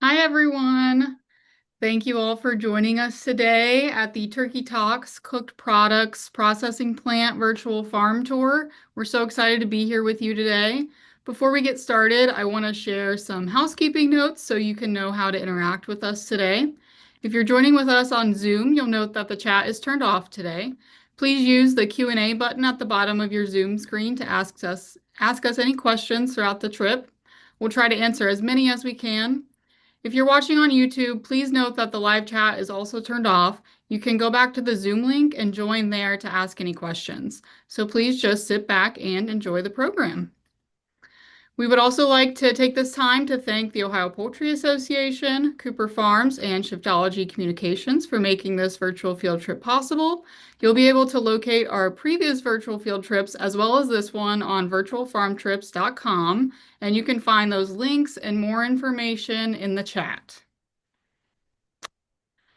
Hi, everyone. Thank you all for joining us today at the Turkey Talks Cooked Products Processing Plant Virtual Farm Tour. We're so excited to be here with you today. Before we get started, I want to share some housekeeping notes so you can know how to interact with us today. If you're joining with us on Zoom, you'll note that the chat is turned off today. Please use the Q&A button at the bottom of your Zoom screen to ask us any questions throughout the trip. We'll try to answer as many as we can. If you're watching on YouTube, please note that the live chat is also turned off. You can go back to the Zoom link and join there to ask any questions. So please just sit back and enjoy the program. We would also like to take this time to thank the Ohio Poultry Association, Cooper Farms, and Shiftology Communications for making this virtual field trip possible. You'll be able to locate our previous virtual field trips as well as this one on virtualfarmtrips.com, and you can find those links and more information in the chat.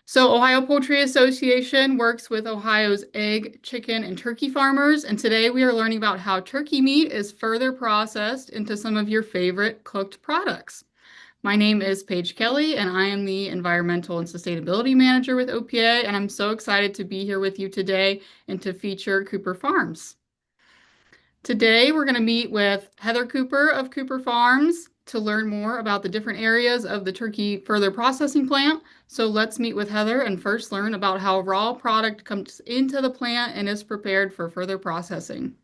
So Ohio Poultry Association works with Ohio's egg, chicken, and turkey farmers, and today we are learning about how turkey meat is further processed into some of your favorite cooked products. My name is Paige Kelly, and I am the Environmental and Sustainability Manager with OPA, and I'm so excited to be here with you today and to feature Cooper Farms. Today, we're going to meet with Heather Cooper of Cooper Farms to learn more about the different areas of the turkey further processing plant. So let's meet with Heather and first learn about how raw product comes into the plant and is prepared for further processing.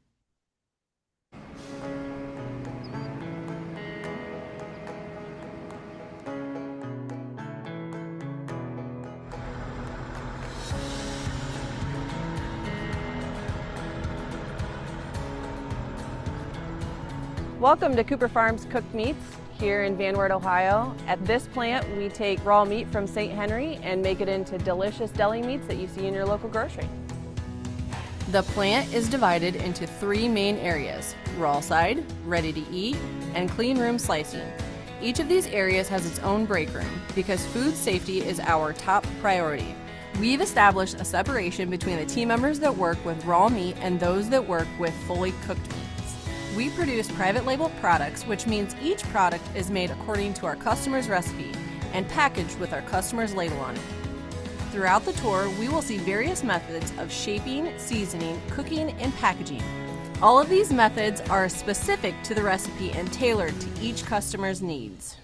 Welcome to Cooper Farms Cooked Meats here in Van Wert, Ohio. At this plant, we take raw meat from St. Henry and make it into delicious deli meats that you see in your local grocery. The plant is divided into three main areas: raw side, ready to eat, and clean room slicing. Each of these areas has its own break room because food safety is our top priority. We've established a separation between the team members that work with raw meat and those that work with fully cooked meats. We produce private label products, which means each product is made according to our customer's recipe and packaged with our customer's label on it. Throughout the tour, we will see various methods of shaping, seasoning, cooking, and packaging. All of these methods are specific to the recipe and tailored to each customer's needs.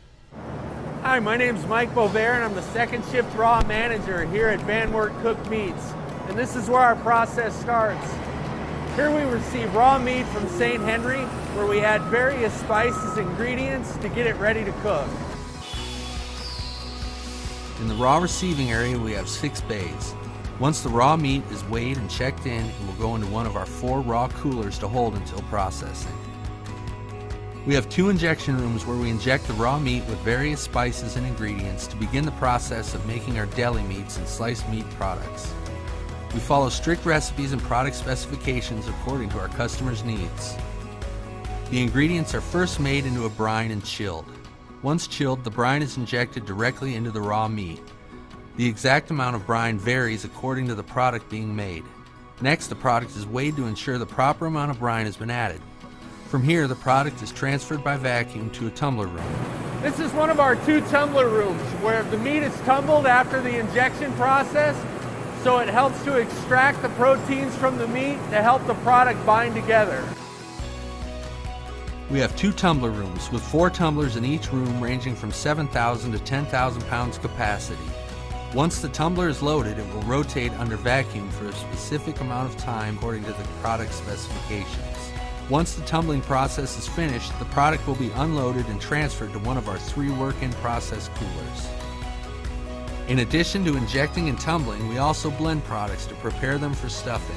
Hi, my name is Mike Bovair, and I'm the second shift raw manager here at Van Wert Cooked Meats. And this is where our process starts. Here we receive raw meat from St. Henry, where we add various spices and ingredients to get it ready to cook. In the raw receiving area, we have 6 bays. Once the raw meat is weighed and checked in, it will go into one of our 4 raw coolers to hold until processing. We have 2 injection rooms where we inject the raw meat with various spices and ingredients to begin the process of making our deli meats and sliced meat products. We follow strict recipes and product specifications according to our customers' needs. The ingredients are first made into a brine and chilled. Once chilled, the brine is injected directly into the raw meat. The exact amount of brine varies according to the product being made. Next, the product is weighed to ensure the proper amount of brine has been added. From here, the product is transferred by vacuum to a tumbler room. This is one of our 2 tumbler rooms where the meat is tumbled after the injection process, so it helps to extract the proteins from the meat to help the product bind together. We have 2 tumbler rooms with 4 tumblers in each room ranging from 7,000 to 10,000 pounds capacity. Once the tumbler is loaded, it will rotate under vacuum for a specific amount of time according to the product specifications. Once the tumbling process is finished, the product will be unloaded and transferred to one of our 3 work-in process coolers. In addition to injecting and tumbling, we also blend products to prepare them for stuffing.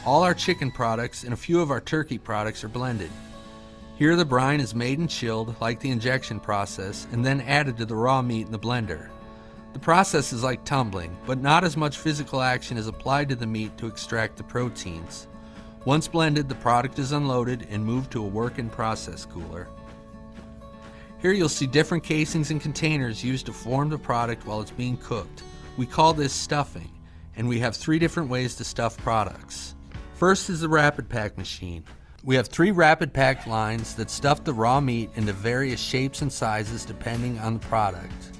All our chicken products and a few of our turkey products are blended. Here the brine is made and chilled, like the injection process, and then added to the raw meat in the blender. The process is like tumbling, but not as much physical action is applied to the meat to extract the proteins. Once blended, the product is unloaded and moved to a work-in process cooler. Here you'll see different casings and containers used to form the product while it's being cooked. We call this stuffing, and we have 3 different ways to stuff products. First is the rapid pack machine. We have 3 rapid packed lines that stuff the raw meat into various shapes and sizes depending on the product.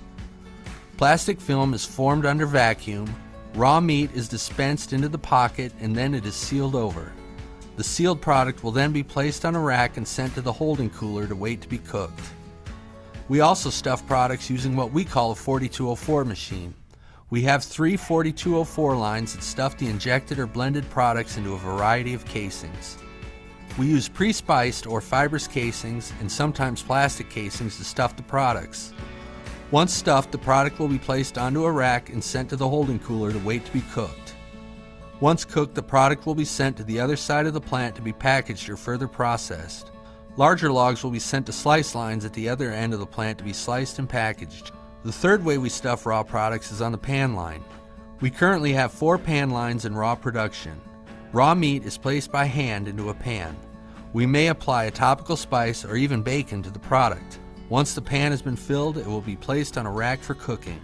Plastic film is formed under vacuum, raw meat is dispensed into the pocket, and then it is sealed over. The sealed product will then be placed on a rack and sent to the holding cooler to wait to be cooked. We also stuff products using what we call a 4204 machine. We have 3 4204 lines that stuff the injected or blended products into a variety of casings. We use pre-spiced or fibrous casings and sometimes plastic casings to stuff the products. Once stuffed, the product will be placed onto a rack and sent to the holding cooler to wait to be cooked. Once cooked, the product will be sent to the other side of the plant to be packaged or further processed. Larger logs will be sent to slice lines at the other end of the plant to be sliced and packaged. The third way we stuff raw products is on the pan line. We currently have 4 pan lines in raw production. Raw meat is placed by hand into a pan. We may apply a topical spice or even bacon to the product. Once the pan has been filled, it will be placed on a rack for cooking.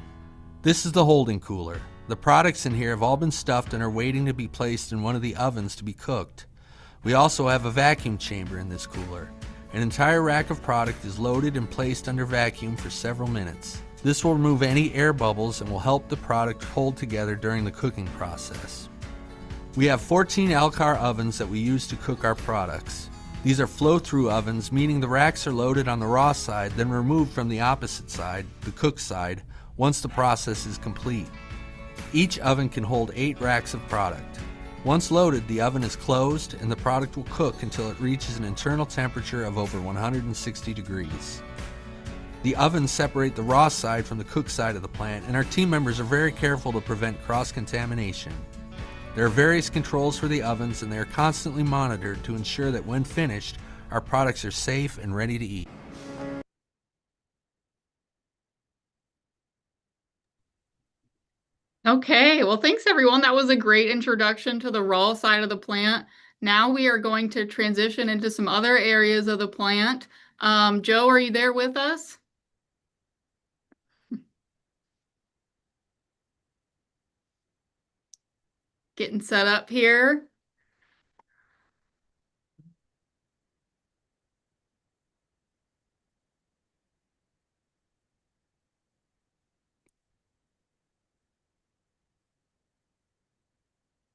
This is the holding cooler. The products in here have all been stuffed and are waiting to be placed in one of the ovens to be cooked. We also have a vacuum chamber in this cooler. An entire rack of product is loaded and placed under vacuum for several minutes. This will remove any air bubbles and will help the product hold together during the cooking process. We have 14 Alcar ovens that we use to cook our products. These are flow-through ovens, meaning the racks are loaded on the raw side, then removed from the opposite side, the cooked side, once the process is complete. Each oven can hold 8 racks of product. Once loaded, the oven is closed and the product will cook until it reaches an internal temperature of over 160 degrees. The ovens separate the raw side from the cooked side of the plant, and our team members are very careful to prevent cross-contamination. There are various controls for the ovens, and they are constantly monitored to ensure that when finished, our products are safe and ready to eat. Okay, well, thanks everyone. That was a great introduction to the raw side of the plant. Now we are going to transition into some other areas of the plant. Joe, are you there with us? Getting set up here.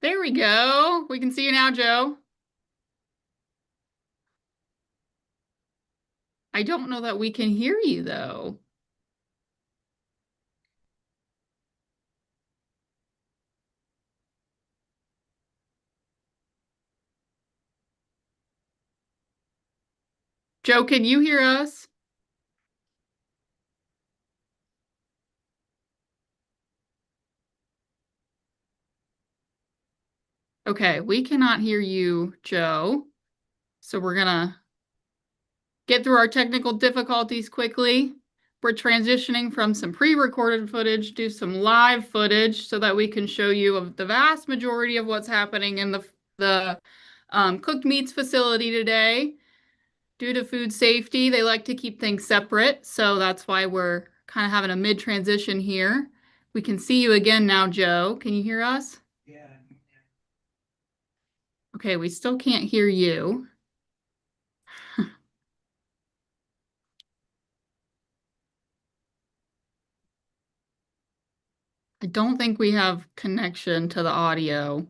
There we go. We can see you now, Joe. I don't know that we can hear you though. Joe, can you hear us? Okay, we cannot hear you, Joe. So we're gonna get through our technical difficulties quickly. We're transitioning from some pre-recorded footage to some live footage so that we can show you of the vast majority of what's happening in the cooked meats facility today. Due to food safety, they like to keep things separate, so that's why we're kind of having a mid-transition here. We can see you again now, Joe. Can you hear us? Yeah. Okay, we still can't hear you. I don't think we have connection to the audio.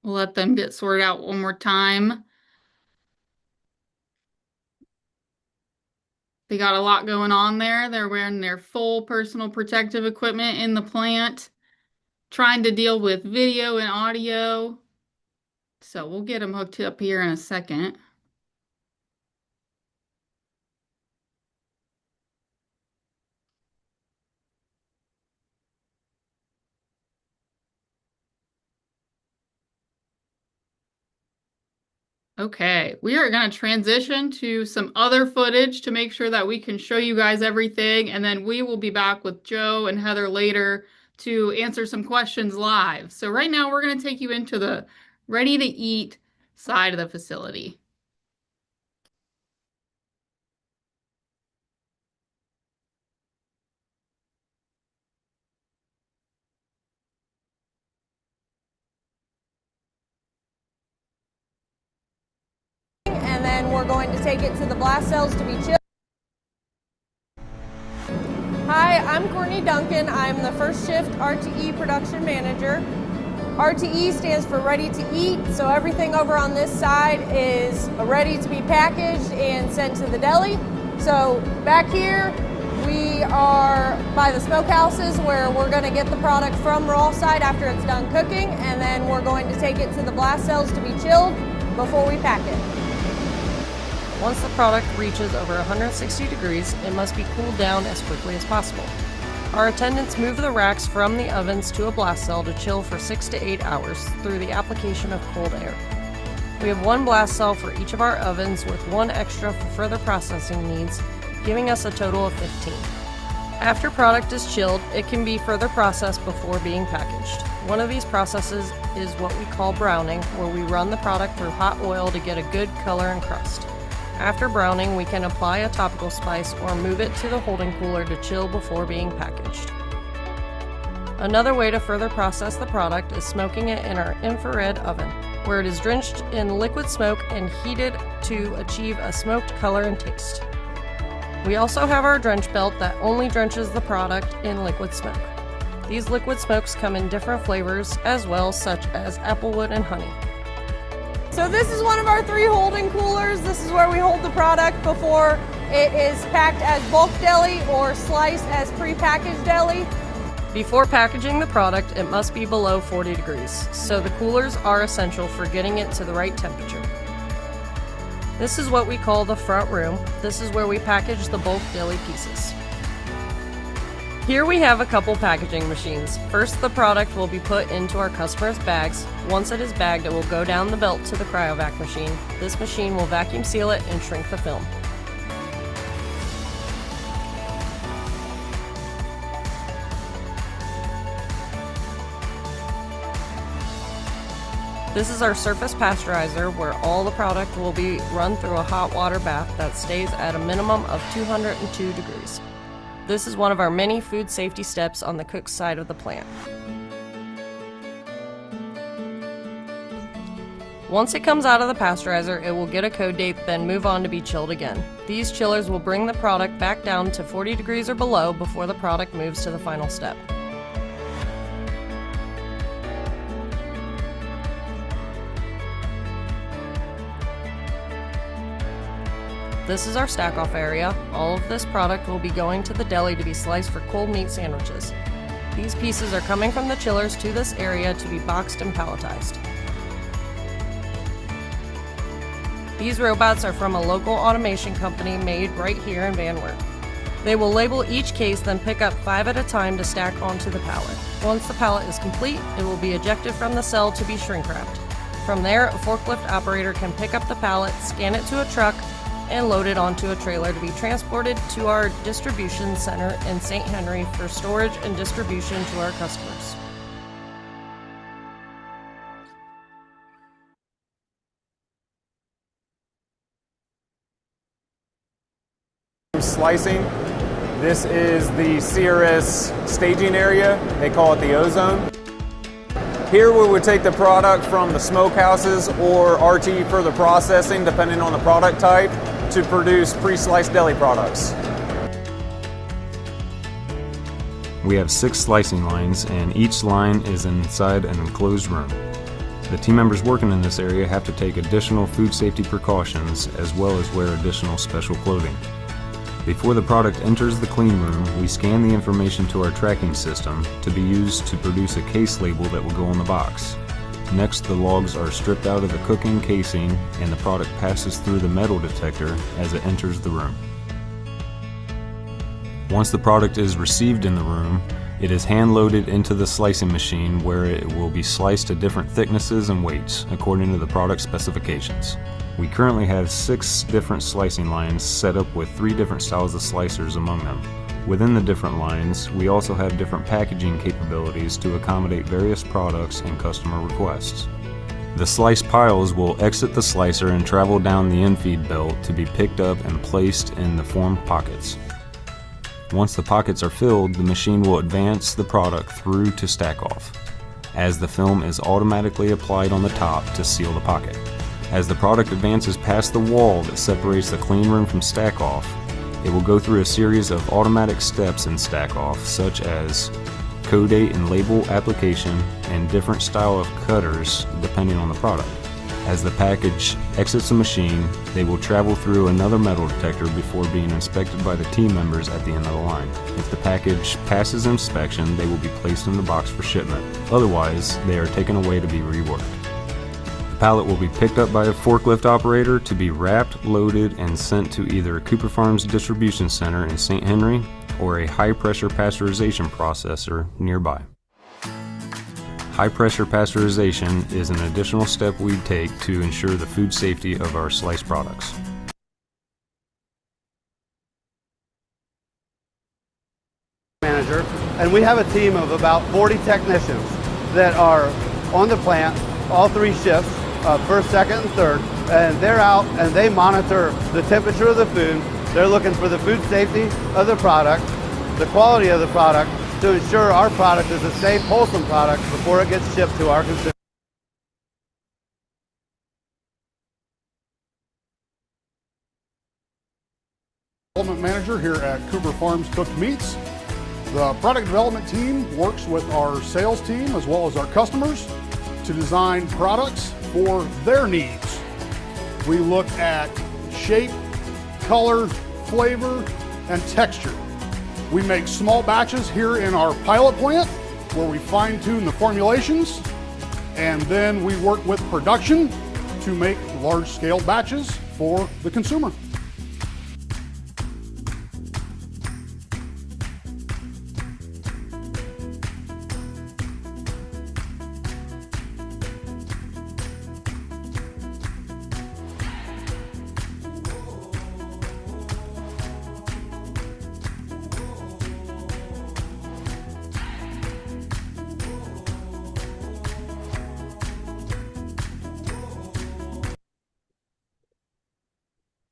We'll let them get sorted out one more time. They got a lot going on there. They're wearing their full personal protective equipment in the plant, trying to deal with video and audio. So we'll get them hooked up here in a second. Okay, we are going to transition to some other footage to make sure that we can show you guys everything, and then we will be back with Joe and Heather later to answer some questions live. So right now we're going to take you into the ready to eat side of the facility. we're going to take it to the blast cells to be chilled. Hi, I'm Courtney Duncan. I'm the first shift RTE production manager. RTE stands for ready to eat, so everything over on this side is ready to be packaged and sent to the deli. So back here, we are by the smokehouses where we're going to get the product from raw side after it's done cooking, and then we're going to take it to the blast cells to be chilled before we pack it. Once the product reaches over 160 degrees, it must be cooled down as quickly as possible. Our attendants move the racks from the ovens to a blast cell to chill for 6 to 8 hours through the application of cold air. We have one blast cell for each of our ovens with one extra for further processing needs, giving us a total of 15. After product is chilled, it can be further processed before being packaged. One of these processes is what we call browning, where we run the product through hot oil to get a good color and crust. After browning, we can apply a topical spice or move it to the holding cooler to chill before being packaged. Another way to further process the product is smoking it in our infrared oven, where it is drenched in liquid smoke and heated to achieve a smoked color and taste. We also have our drench belt that only drenches the product in liquid smoke. These liquid smokes come in different flavors as well, such as applewood and honey. So this is one of our 3 holding coolers. This is where we hold the product before it is packed as bulk deli or sliced as pre-packaged deli. Before packaging the product, it must be below 40 degrees, so the coolers are essential for getting it to the right temperature. This is what we call the front room. This is where we package the bulk deli pieces. Here we have a couple packaging machines. First, the product will be put into our customers' bags. Once it is bagged, it will go down the belt to the cryovac machine. This machine will vacuum seal it and shrink the film. This is our surface pasteurizer, where all the product will be run through a hot water bath that stays at a minimum of 202 degrees. This is one of our many food safety steps on the cook's side of the plant. Once it comes out of the pasteurizer, it will get a code date, then move on to be chilled again. These chillers will bring the product back down to 40 degrees or below before the product moves to the final step. This is our stack-off area. All of this product will be going to the deli to be sliced for cold meat sandwiches. These pieces are coming from the chillers to this area to be boxed and palletized. These robots are from a local automation company made right here in Van Wert. They will label each case, then pick up 5 at a time to stack onto the pallet. Once the pallet is complete, it will be ejected from the cell to be shrink wrapped. From there, a forklift operator can pick up the pallet, scan it to a truck, and load it onto a trailer to be transported to our distribution center in St. Henry for storage and distribution to our customers. Slicing. This is the CRS staging area. They call it the ozone. Here we would take the product from the smokehouses or RTE further processing, depending on the product type, to produce pre-sliced deli products. We have 6 slicing lines, and each line is inside an enclosed room. The team members working in this area have to take additional food safety precautions as well as wear additional special clothing. Before the product enters the clean room, we scan the information to our tracking system to be used to produce a case label that will go on the box. Next, the logs are stripped out of the cooking casing and the product passes through the metal detector as it enters the room. Once the product is received in the room, it is hand-loaded into the slicing machine where it will be sliced to different thicknesses and weights according to the product specifications. We currently have 6 different slicing lines set up with 3 different styles of slicers among them. Within the different lines, we also have different packaging capabilities to accommodate various products and customer requests. The slice piles will exit the slicer and travel down the infeed belt to be picked up and placed in the formed pockets. Once the pockets are filled, the machine will advance the product through to stack off, as the film is automatically applied on the top to seal the pocket. As the product advances past the wall that separates the clean room from stack off, it will go through a series of automatic steps in stack off, such as codate and label application and different style of cutters depending on the product. As the package exits the machine, they will travel through another metal detector before being inspected by the team members at the end of the line. If the package passes inspection, they will be placed in the box for shipment. Otherwise, they are taken away to be reworked. The pallet will be picked up by a forklift operator to be wrapped, loaded, and sent to either Cooper Farms Distribution Center in St. Henry or a high-pressure pasteurization processor nearby. High-pressure pasteurization is an additional step we take to ensure the food safety of our sliced products. Manager, and we have a team of about 40 technicians that are on the plant, all three shifts, first, second, and third, and they're out and they monitor the temperature of the food. They're looking for the food safety of the product, the quality of the product, to ensure our product is a safe, wholesome product before it gets shipped to our consumers. Development manager here at Cooper Farms Cooked Meats. The product development team works with our sales team as well as our customers to design products for their needs. We look at shape, color, flavor, and texture. We make small batches here in our pilot plant where we fine-tune the formulations, and then we work with production to make large-scale batches for the consumer.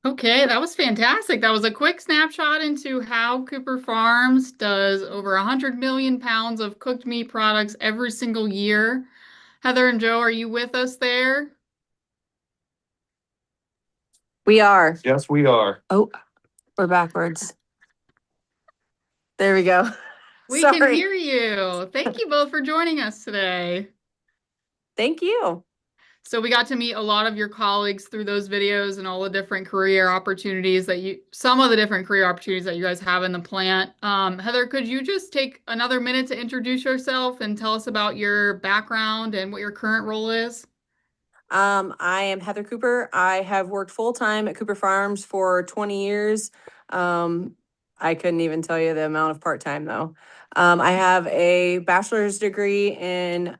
Okay, that was fantastic. That was a quick snapshot into how Cooper Farms does over 100 million pounds of cooked meat products every single year. Heather and Joe, are you with us there? We are. Yes, we are. Oh, we're backwards. There we go. We can Sorry. hear you. Thank you both for joining us today. Thank you. So we got to meet a lot of your colleagues through those videos and all the different career opportunities some of the different career opportunities that you guys have in the plant. Heather, could you just take another minute to introduce yourself and tell us about your background and what your current role is? I am Heather Cooper. I have worked full-time at Cooper Farms for 20 years. I couldn't even tell you the amount of part-time though. I have a bachelor's degree in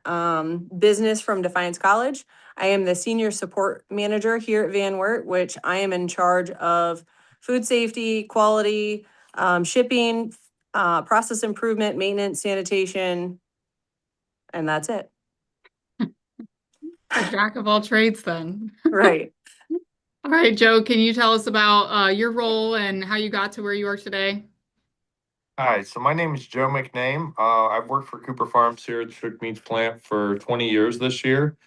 business from Defiance College. I am the senior support manager here at Van Wert, which I am in charge of food safety, quality, shipping, process improvement, maintenance, sanitation, and that's it. A jack of all trades then. Right. All right, Joe, can you tell us about your role and how you got to where you are today? Hi, so my name is Joe McName. I've worked for Cooper Farms here at the Cooked Meats plant for 20 years this year.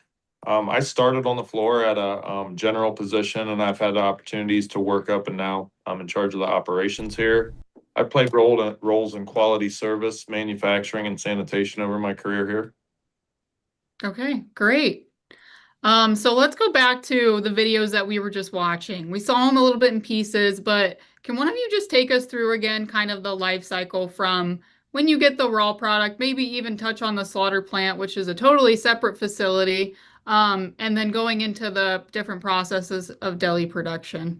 I started on the floor at a general position, and I've had opportunities to work up, and now I'm in charge of the operations here. I've played roles in quality service, manufacturing, and sanitation over my career here. Okay, great. So let's go back to the videos that we were just watching. We saw them a little bit in pieces, but can one of you just take us through again kind of the life cycle from when you get the raw product, maybe even touch on the slaughter plant, which is a totally separate facility, and then going into the different processes of deli production?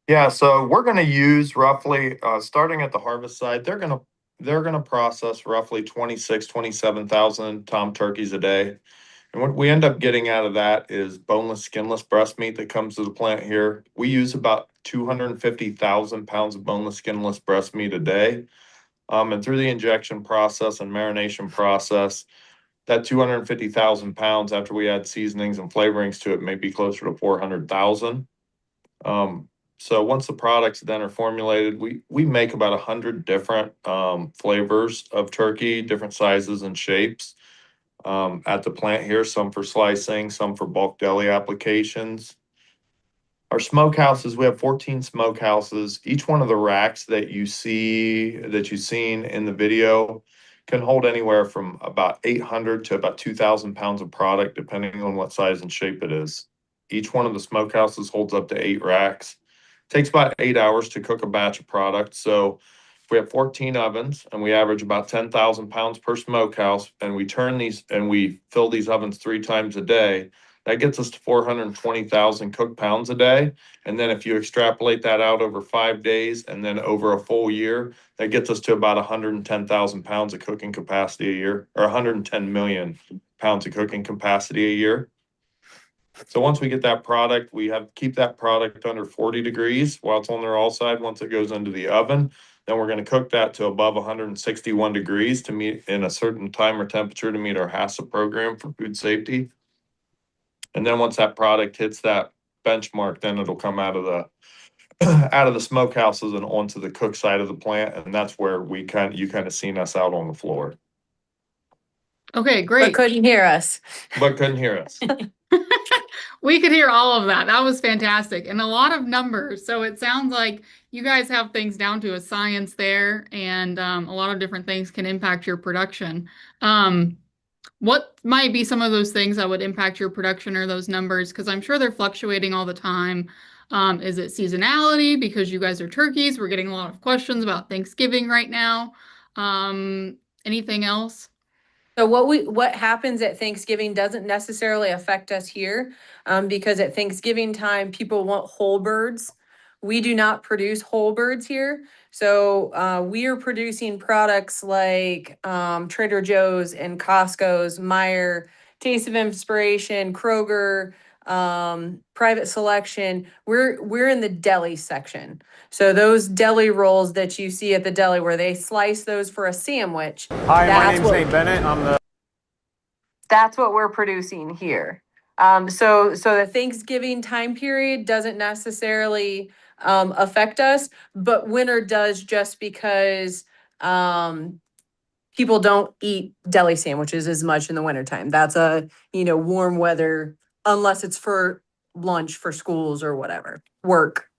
Yeah, so we're going to use roughly, starting at the harvest side, they're going to process roughly 27,000 tom turkeys a day. And what we end up getting out of that is boneless, skinless breast meat that comes to the plant here. We use about 250,000 pounds of boneless, skinless breast meat a day. And through the injection process and marination process, that 250,000 pounds, after we add seasonings and flavorings to it, may be closer to 400,000. So once the products then are formulated, we make about 100 different flavors of turkey, different sizes and shapes. at the plant here, some for slicing, some for bulk deli applications. Our smokehouses, we have 14 smokehouses. Each one of the racks that you've seen in the video can hold anywhere from about 800 to about 2,000 pounds of product, depending on what size and shape it is. Each one of the smokehouses holds up to 8 racks. Takes about 8 hours to cook a batch of product. So we have 14 ovens and we average about 10,000 pounds per smokehouse, and we turn these and we fill these ovens 3 times a day. That gets us to 420,000 cooked pounds a day. And then if you extrapolate that out over 5 days and then over a full year, that gets us to about 110,000 pounds of cooking capacity a year, or 110 million pounds of cooking capacity a year. So once we get that product, we have to keep that product under 40 degrees while it's on the raw side. Once it goes into the oven, then we're going to cook that to above 161 degrees to meet in a certain time or temperature to meet our HACCP program for food safety. And then once that product hits that benchmark, then it'll come out of the out of the smokehouses and onto the cook side of the plant, and that's where you kind of seen us out on the floor, Okay, But great. couldn't hear us. but couldn't hear us. We could hear all of that. That was fantastic. And a lot of numbers. So it sounds like you guys have things down to a science there, and a lot of different things can impact your production. What might be some of those things that would impact your production or those numbers? Because I'm sure they're fluctuating all the time. Is it seasonality because you guys are turkeys? We're getting a lot of questions about Thanksgiving right now. Anything else? So what happens at Thanksgiving doesn't necessarily affect us here, because at Thanksgiving time, people want whole birds. We do not produce whole birds here. So we are producing products like Trader Joe's and Costco's, Meijer, Taste of Inspiration, Kroger, Private Selection. We're in the deli section. So those deli rolls that you see at the deli where they slice those for a sandwich. Hi, my name's Nate Bennett. That's what we're producing here. So the Thanksgiving time period doesn't necessarily affect us, but winter does, just because people don't eat deli sandwiches as much in the wintertime. That's a, warm weather, unless it's for lunch for schools or whatever, work.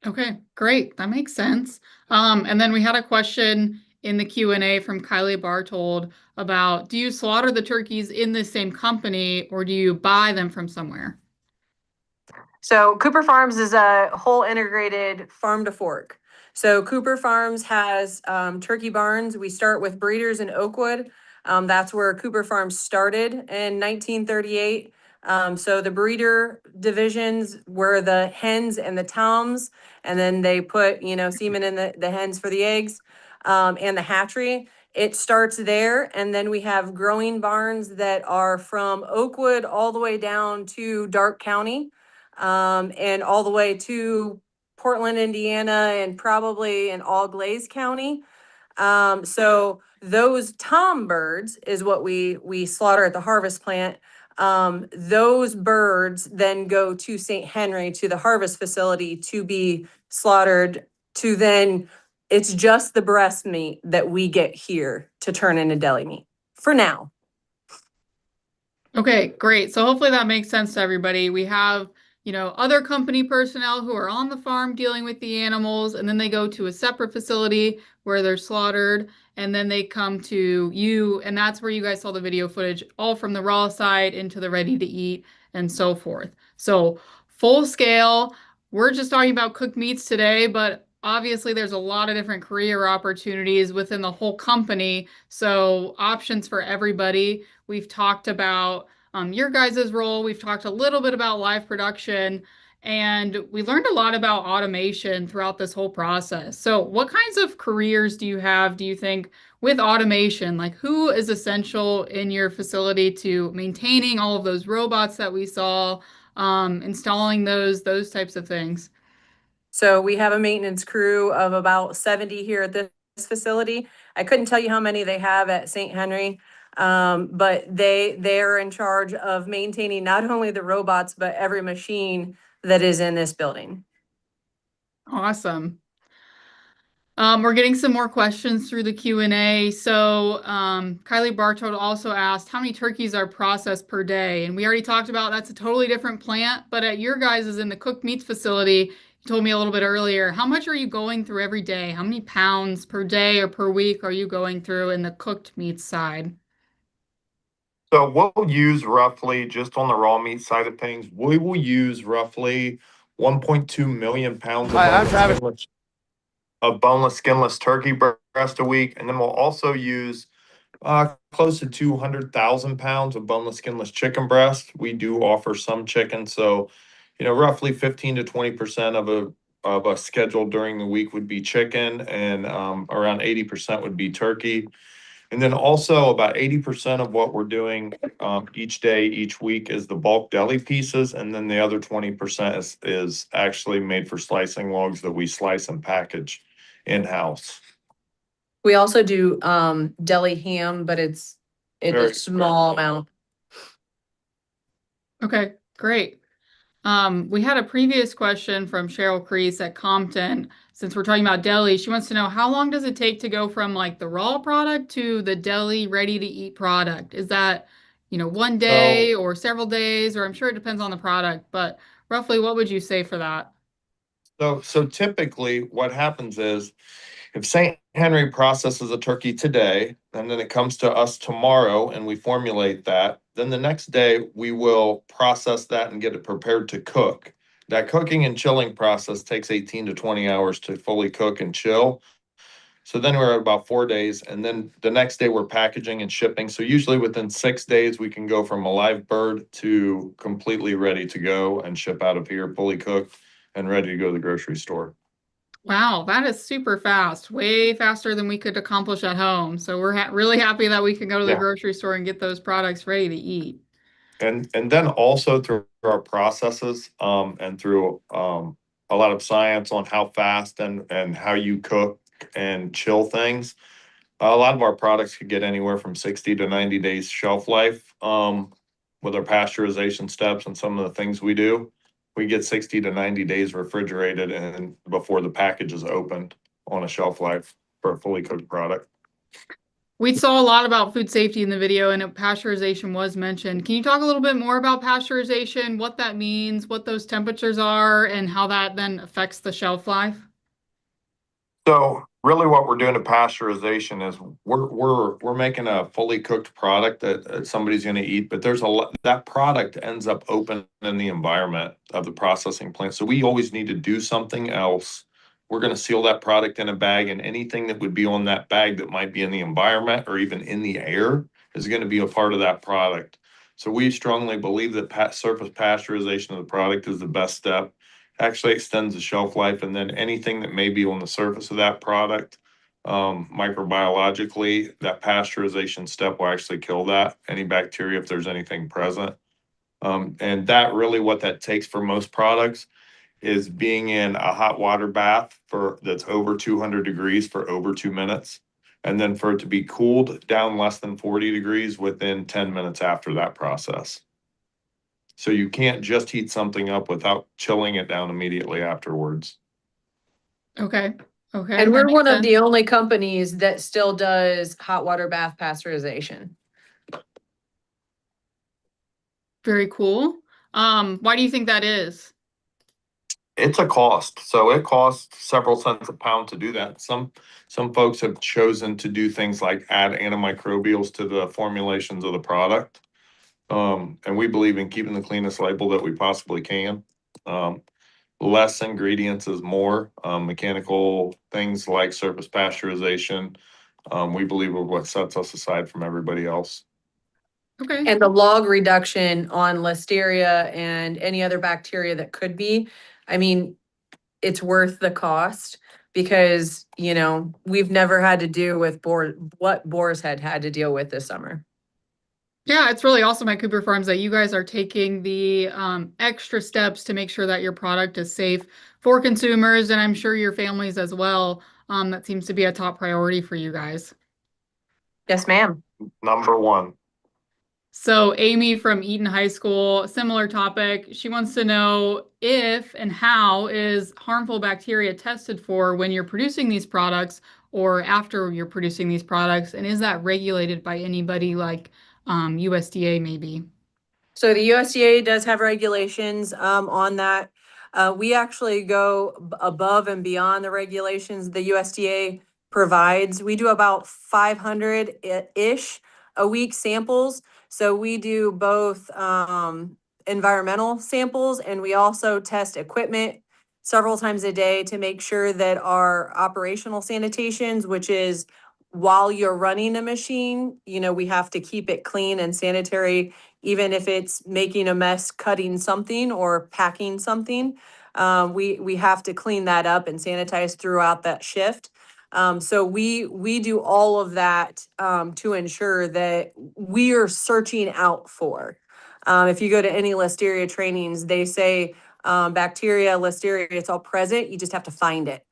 Okay, great. That makes sense. And then we had a question in the Q&A from Kylie Bartold about, do you slaughter the turkeys in the same company or do you buy them from somewhere? So Cooper Farms is a whole integrated farm to fork. So Cooper Farms has turkey barns. We start with breeders in Oakwood. That's where Cooper Farms started in 1938. So the breeder divisions were the hens and the toms, and then they put, semen in the hens for the eggs, and the hatchery. It starts there, and then we have growing barns that are from Oakwood all the way down to Darke County, and all the way to Portland, Indiana, and probably in all Glaze County. So those tom birds is what we slaughter at the harvest plant. Those birds then go to St. Henry, to the harvest facility, to be slaughtered, to then it's just the breast meat that we get here to turn into deli meat for now. Okay, great. So hopefully that makes sense to everybody. We have, other company personnel who are on the farm dealing with the animals, and then they go to a separate facility where they're slaughtered, and then they come to you, and that's where you guys saw the video footage, all from the raw side into the ready to eat and so forth. So full scale, we're just talking about cooked meats today, but obviously there's a lot of different career opportunities within the whole company. So options for everybody. We've talked about your guys' role. We've talked a little bit about live production, and we learned a lot about automation throughout this whole process. So what kinds of careers do you have, do you think, with automation? Like, who is essential in your facility to maintaining all of those robots that we saw, installing those types of things? So we have a maintenance crew of about 70 here at this facility. I couldn't tell you how many they have at St. Henry, but they're in charge of maintaining not only the robots, but every machine that is in this building. Awesome. We're getting some more questions through the Q&A. So Kylie Bartold also asked, how many turkeys are processed per day? And we already talked about that's a totally different plant, but at your guys' is in the cooked meats facility, you told me a little bit earlier, how much are you going through every day? How many pounds per day or per week are you going through in the cooked meats side? So we'll use roughly, just on the raw meat side of things, we will use roughly 1.2 million pounds of Hi, I'm Travis. boneless, skinless turkey breast a week. And then we'll also use close to 200,000 pounds of boneless, skinless chicken breast. We do offer some chicken. So, roughly 15 to 20% of a schedule during the week would be chicken, and around 80% would be turkey. And then also about 80% of what we're doing each day, each week is the bulk deli pieces. And then the other 20% is actually made for slicing logs that we slice and package in-house. We also do deli ham, but it's Very a small amount. Okay, great. We had a previous question from Cheryl Crease at Compton. Since we're talking about deli, she wants to know how long does it take to go from like the raw product to the deli ready to eat product? Is that, one day or several days, or I'm sure it depends on the product, but roughly what would you say for that? So typically what happens is if St. Henry processes a turkey today, and then it comes to us tomorrow and we formulate that, then the next day we will process that and get it prepared to cook. That cooking and chilling process takes 18 to 20 hours to fully cook and chill. So then we're at about 4 days, and then the next day we're packaging and shipping. So usually within 6 days, we can go from a live bird to completely ready to go and ship out of here, fully cooked and ready to go to the grocery store. Wow, that is super fast, way faster than we could accomplish at home. So we're really happy that we can go to the Yeah. grocery store and get those products ready to eat. And then also through our processes, and through a lot of science on how fast and how you cook and chill things, a lot of our products could get anywhere from 60 to 90 days shelf life. With our pasteurization steps and some of the things we do, we get 60 to 90 days refrigerated and before the package is opened on a shelf life for a fully cooked product. We saw a lot about food safety in the video, and pasteurization was mentioned. Can you talk a little bit more about pasteurization, what that means, what those temperatures are, and how that then affects the shelf life? So really what we're doing to pasteurization is we're making a fully cooked product that somebody's going to eat, but there's a lot that product ends up open in the environment of the processing plant. So we always need to do something else. We're going to seal that product in a bag, and anything that would be on that bag that might be in the environment or even in the air is going to be a part of that product. So we strongly believe that surface pasteurization of the product is the best step. Actually extends the shelf life, and then anything that may be on the surface of that product, microbiologically, that pasteurization step will actually kill that, any bacteria if there's anything present. And that really what that takes for most products is being in a hot water bath that's over 200 degrees for over 2 minutes. And then for it to be cooled down less than 40 degrees within 10 minutes after that process. So you can't just heat something up without chilling it down immediately afterwards. Okay. Okay. And that we're makes one of sense. the only companies that still does hot water bath pasteurization. Very cool. Why do you think that is? It's a cost. So it costs several cents a pound to do that. Some folks have chosen to do things like add antimicrobials to the formulations of the product. And we believe in keeping the cleanest label that we possibly can. Less ingredients is more. Mechanical things like surface pasteurization, we believe are what sets us aside from everybody else. Okay. And the log reduction on listeria and any other bacteria that could be, I mean, it's worth the cost because, we've never had to deal with what Boar's Head had to deal with this summer. Yeah, it's really awesome at Cooper Farms that you guys are taking the extra steps to make sure that your product is safe for consumers, and I'm sure your families as well. That seems to be a top priority for you guys. Yes, ma'am. Number one. So Amy from Eaton High School, similar topic. She wants to know if and how is harmful bacteria tested for when you're producing these products or after you're producing these products, and is that regulated by anybody like USDA maybe? So the USDA does have regulations on that. We actually go above and beyond the regulations the USDA provides. We do about 500-ish a week samples. So we do both environmental samples, and we also test equipment several times a day to make sure that our operational sanitations, which is while you're running a machine, we have to keep it clean and sanitary, even if it's making a mess cutting something or packing something. We have to clean that up and sanitize throughout that shift. So we do all of that to ensure that we are searching out for. If you go to any Listeria trainings, they say bacteria, Listeria, it's all present. You just have to find it.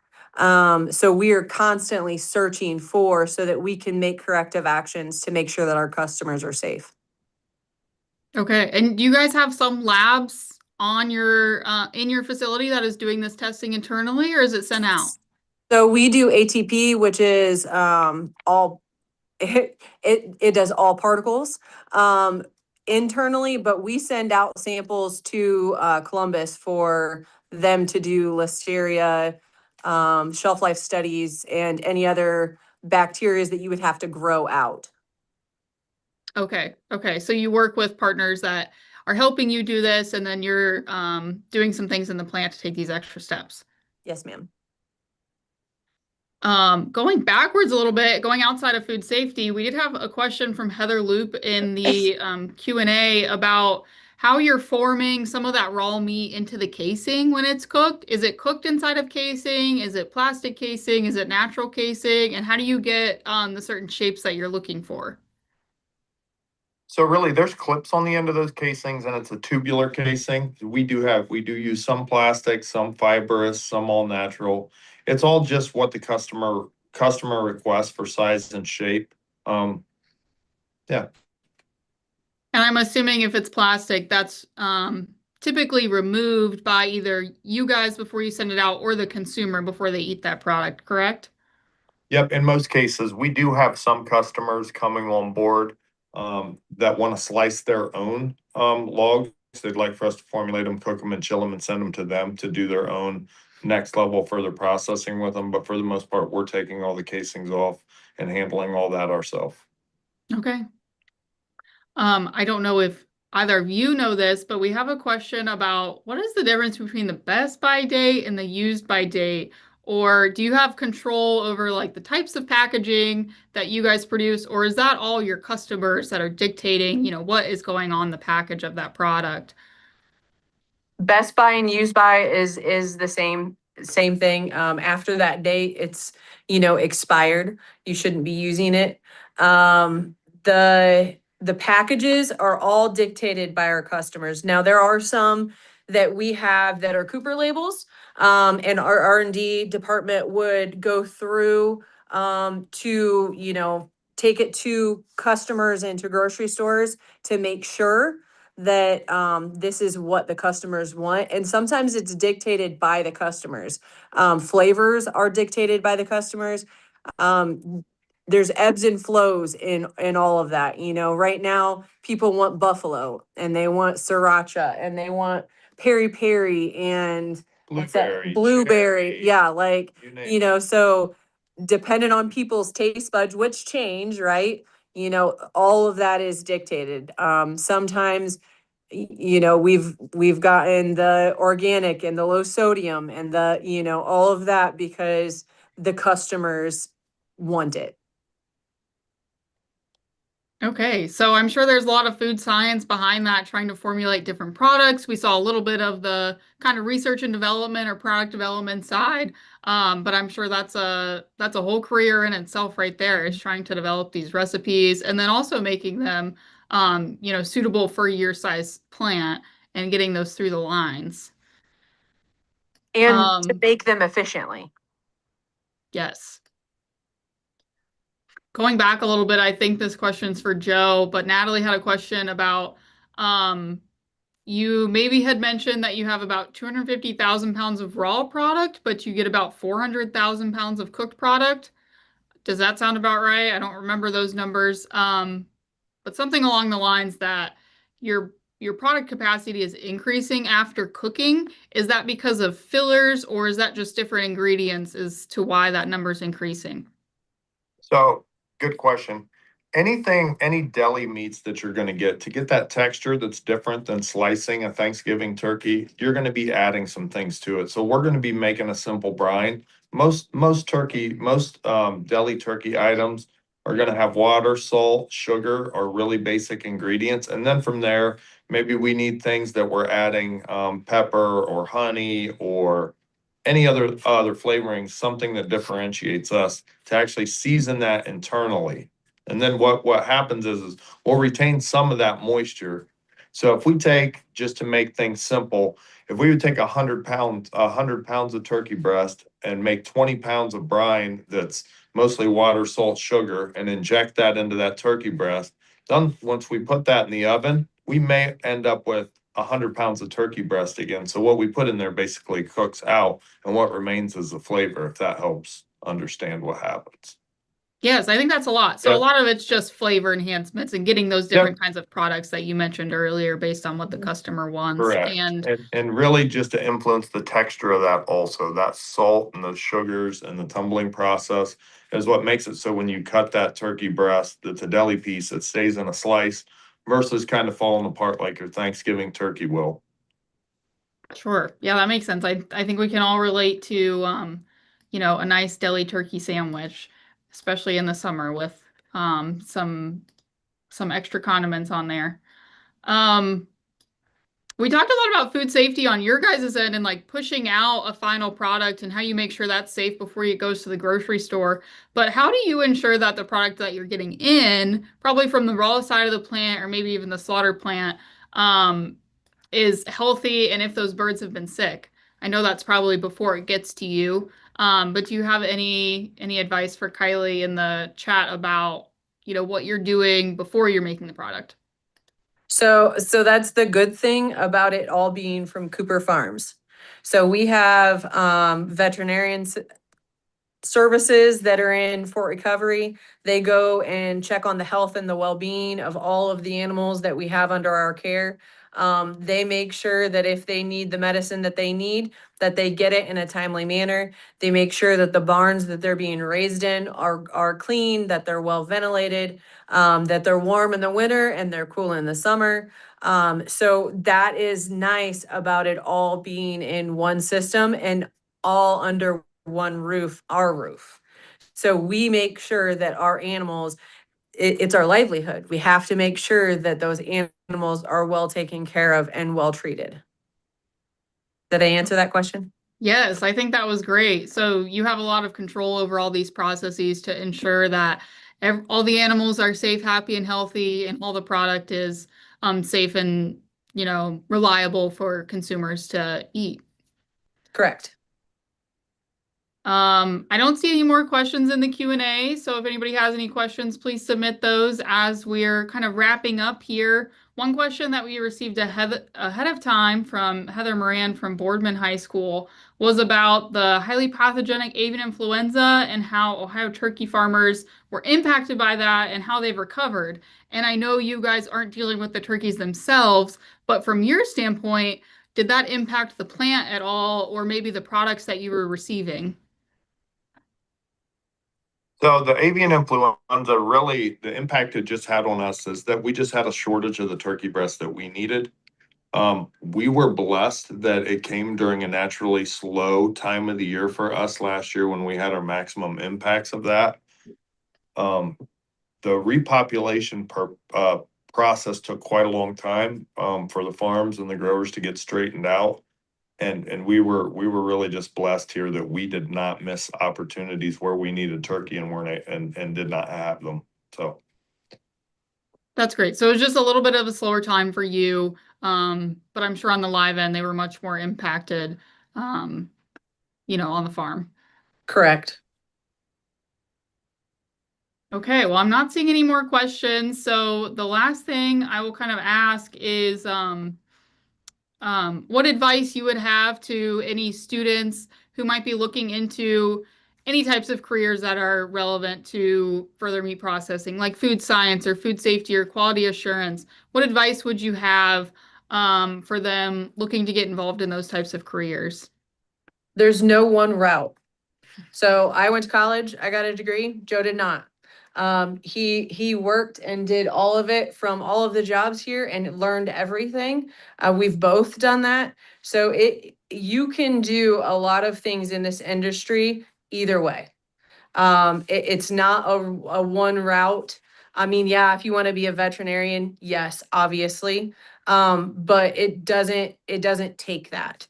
So we are constantly searching for so that we can make corrective actions to make sure that our customers are safe. Okay, and do you guys have some labs on your in your facility that is doing this testing internally, or is it sent out? So we do ATP, which is all it does all particles internally, but we send out samples to Columbus for them to do Listeria, shelf life studies, and any other bacteria that you would have to grow out. Okay, okay. So you work with partners that are helping you do this, and then you're doing some things in the plant to take these extra steps. Yes, ma'am. Going backwards a little bit, going outside of food safety, we did have a question from Heather Loop in the Q&A about how you're forming some of that raw meat into the casing when it's cooked. Is it cooked inside of casing? Is it plastic casing? Is it natural casing? And how do you get the certain shapes that you're looking for? So really, there's clips on the end of those casings, and it's a tubular casing. We do use some plastic, some fibrous, some all natural. It's all just what the customer requests for size and shape. Yeah. And I'm assuming if it's plastic, that's typically removed by either you guys before you send it out or the consumer before they eat that product, correct? Yep, in most cases, we do have some customers coming on board that want to slice their own logs. They'd like for us to formulate them, cook them, and chill them, and send them to them to do their own next level further processing with them. But for the most part, we're taking all the casings off and handling all that ourselves. Okay. I don't know if either of you know this, but we have a question about what is the difference between the best by date and the used by date? Or do you have control over like the types of packaging that you guys produce, or is that all your customers that are dictating, what is going on the package of that product? Best Buy and used by is the same thing. After that date, it's expired. You shouldn't be using it. The packages are all dictated by our customers. Now there are some that we have that are Cooper labels, and our R&D department would go through to take it to customers and to grocery stores to make sure that this is what the customers want. And sometimes it's dictated by the customers. Flavors are dictated by the customers. There's ebbs and flows in all of that. Right now people want buffalo and they want sriracha and they want peri peri and what's that? Blueberry. Cherry, Yeah, like, you name it. so depending on people's taste buds, which change, right? All of that is dictated. Sometimes, we've gotten the organic and the low sodium and all of that because the customers want it. Okay, so I'm sure there's a lot of food science behind that, trying to formulate different products. We saw a little bit of the kind of research and development or product development side, but I'm sure that's a whole career in itself right there, is trying to develop these recipes and then also making them, suitable for your size plant and getting those through the lines. And to Um, make them efficiently. yes. going back a little bit, I think this question's for Joe, but Natalie had a question about um, you maybe had mentioned that you have about 250,000 pounds of raw product, but you get about 400,000 pounds of cooked product. Does that sound about right? I don't remember those numbers. But something along the lines that your product capacity is increasing after cooking. Is that because of fillers or is that just different ingredients as to why that number is increasing? So, good question. Any deli meats that you're going to get that texture that's different than slicing a Thanksgiving turkey, you're going to be adding some things to it. So we're going to be making a simple brine. Most deli turkey items are going to have water, salt, sugar, or really basic ingredients. And then from there, maybe we need things that we're adding pepper or honey or any other flavoring, something that differentiates us to actually season that internally. And then what happens is we'll retain some of that moisture. So if we take, just to make things simple, if we would take 100 pounds of turkey breast and make 20 pounds of brine that's mostly water, salt, sugar, and inject that into that turkey breast, then once we put that in the oven, we may end up with 100 pounds of turkey breast again. So what we put in there basically cooks out, and what remains is the flavor, if that helps understand what happens. Yes, I think that's a lot. So a Yep. lot of it's just flavor enhancements and getting those Yep. different kinds of products that you mentioned earlier based on what the customer wants. Correct. And And really just to influence the texture of that also, that salt and the sugars and the tumbling process is what makes it so when you cut that turkey breast, that's a deli piece, it stays in a slice versus kind of falling apart like your Thanksgiving turkey will. sure, yeah, that makes sense. I think we can all relate to a nice deli turkey sandwich, especially in the summer with some extra condiments on there. Um, We talked a lot about food safety on your guys' end and like pushing out a final product and how you make sure that's safe before it goes to the grocery store. But how do you ensure that the product that you're getting in, probably from the raw side of the plant or maybe even the slaughter plant, um, is healthy and if those birds have been sick? I know that's probably before it gets to you. But do you have any advice for Kylie in the chat about, what you're doing before you're making the product? So that's the good thing about it all being from Cooper Farms. So we have veterinarian services that are in Fort Recovery. They go and check on the health and the well-being of all of the animals that we have under our care. They make sure that if they need the medicine that they need, that they get it in a timely manner. They make sure that the barns that they're being raised in are clean, that they're well ventilated, that they're warm in the winter and they're cool in the summer. So that is nice about it all being in one system and all under one roof, our roof. So we make sure that our animals, it's our livelihood. We have to make sure that those animals are well taken care of and well treated. Did I answer that question? Yes, I think that was great. So you have a lot of control over all these processes to ensure that all the animals are safe, happy, and healthy, and all the product is safe and reliable for consumers to eat. Correct. I don't see any more questions in the Q&A, so if anybody has any questions, please submit those as we're kind of wrapping up here. One question that we received ahead of time from Heather Moran from Boardman High School was about the highly pathogenic avian influenza and how Ohio turkey farmers were impacted by that and how they've recovered. And I know you guys aren't dealing with the turkeys themselves, but from your standpoint, did that impact the plant at all, or maybe the products that you were receiving? So the avian influenza, really, the impact it just had on us is that we just had a shortage of the turkey breast that we needed. We were blessed that it came during a naturally slow time of the year for us last year when we had our maximum impacts of that. Um, the repopulation process took quite a long time for the farms and the growers to get straightened out. And we were really just blessed here that we did not miss opportunities where we needed turkey and weren't and did not have them. So That's great. So it was just a little bit of a slower time for you, but I'm sure on the live end they were much more impacted, um, on the farm. Correct. Okay, well, I'm not seeing any more questions. So the last thing I will kind of ask is what advice you would have to any students who might be looking into any types of careers that are relevant to further meat processing, like food science or food safety or quality assurance. What advice would you have for them looking to get involved in those types of careers? There's no one route. So I went to college, I got a degree, Joe did not. He worked and did all of it from all of the jobs here and learned everything. We've both done that. So you can do a lot of things in this industry either way. It's not a one route. I mean, yeah, if you want to be a veterinarian, yes, obviously. But it doesn't take that.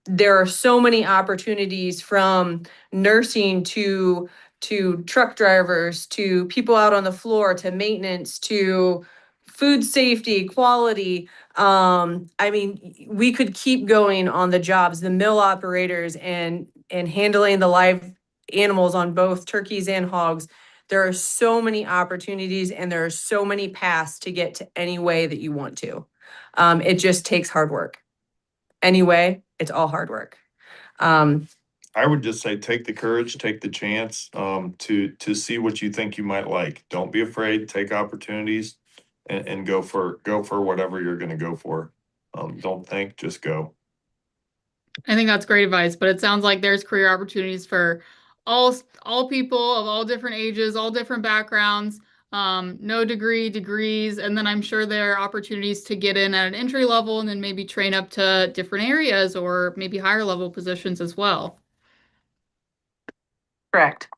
There are so many opportunities from nursing to truck drivers to people out on the floor to maintenance to food safety, quality. I mean, we could keep going on the jobs, the mill operators and handling the live animals on both turkeys and hogs. There are so many opportunities and there are so many paths to get to any way that you want to. It just takes hard work. Anyway, it's all hard work. I would just say take the courage, take the chance to see what you think you might like. Don't be afraid, take opportunities and go for whatever you're gonna go for. Don't think, just go. I think that's great advice, but it sounds like there's career opportunities for all people of all different ages, all different backgrounds, no degrees, and then I'm sure there are opportunities to get in at an entry level and then maybe train up to different areas or maybe higher level positions as well. Correct.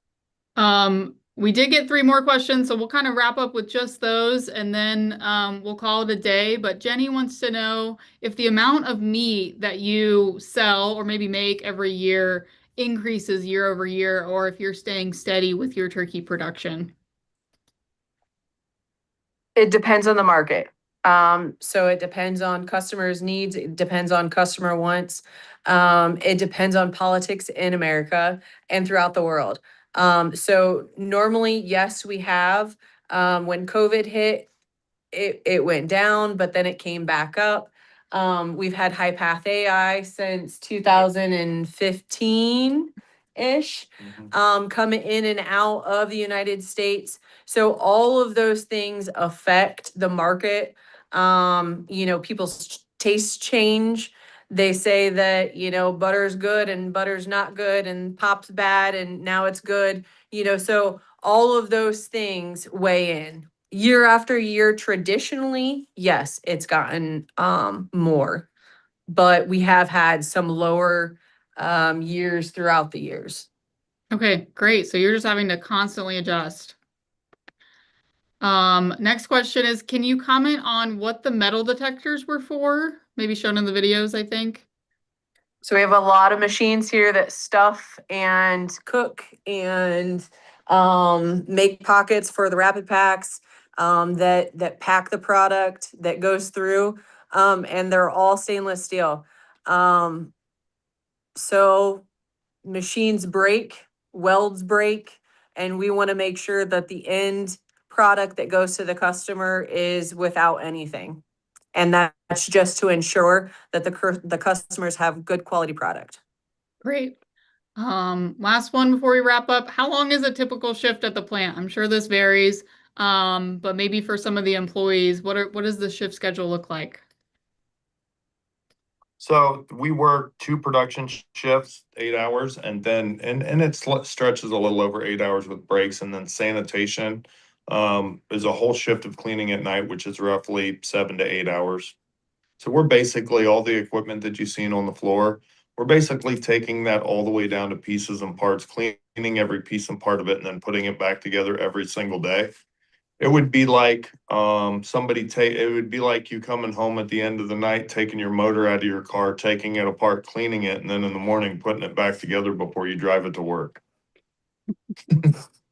We did get three more questions, so we'll kind of wrap up with just those and then we'll call it a day. But Jenny wants to know if the amount of meat that you sell or maybe make every year increases year over year, or if you're staying steady with your turkey production. It depends on the market. So it depends on customers' needs. It depends on customer wants. It depends on politics in America and throughout the world. So normally, yes, we have. When COVID hit, it went down, but then it came back up. We've had high path AI since 2015-ish, coming in and out of the United States. So all of those things affect the market. People's tastes change. They say that, butter's good and butter's not good and pop's bad and now it's good. So all of those things weigh in. Year after year, traditionally, yes, it's gotten more, but we have had some lower years throughout the years. Okay, great. So you're just having to constantly adjust. Next question is, can you comment on what the metal detectors were for? Maybe shown in the videos, I think. So we have a lot of machines here that stuff and cook and make pockets for the rapid packs, that pack the product that goes through, and they're all stainless steel. So machines break, welds break, and we want to make sure that the end product that goes to the customer is without anything. And that's just to ensure that the customers have good quality product. Great. Last one before we wrap up. How long is a typical shift at the plant? I'm sure this varies, but maybe for some of the employees, what does the shift schedule look like? So we work two production shifts, 8 hours, and then and it stretches a little over 8 hours with breaks, and then sanitation is a whole shift of cleaning at night, which is roughly 7 to 8 hours. So we're basically all the equipment that you've seen on the floor. We're basically taking that all the way down to pieces and parts, cleaning every piece and part of it, and then putting it back together every single day. It would be like it would be like you coming home at the end of the night, taking your motor out of your car, taking it apart, cleaning it, and then in the morning putting it back together before you drive it to work.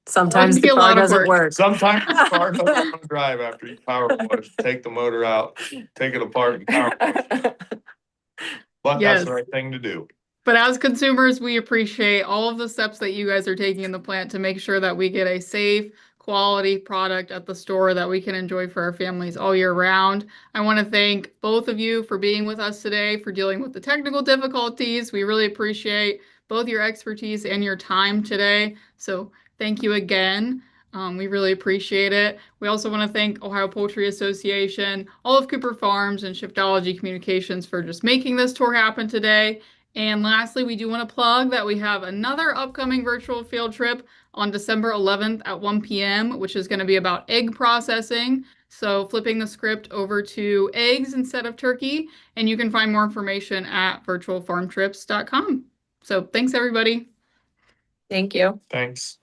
Sometimes That'd be the a car lot of doesn't work. work. Sometimes the car doesn't want to drive after you power wash, take the motor out, take it apart and power wash. But that's Yes. the right thing to do. But as consumers, we appreciate all of the steps that you guys are taking in the plant to make sure that we get a safe, quality product at the store that we can enjoy for our families all year round. I want to thank both of you for being with us today, for dealing with the technical difficulties. We really appreciate both your expertise and your time today. So thank you again. We really appreciate it. We also want to thank Ohio Poultry Association, all of Cooper Farms, and Shiftology Communications for just making this tour happen today. And lastly, we do want to plug that we have another upcoming virtual field trip on December 11th at 1 p.m., which is going to be about egg processing. So flipping the script over to eggs instead of turkey. And you can find more information at virtualfarmtrips.com. So thanks, everybody. Thank you. Thanks.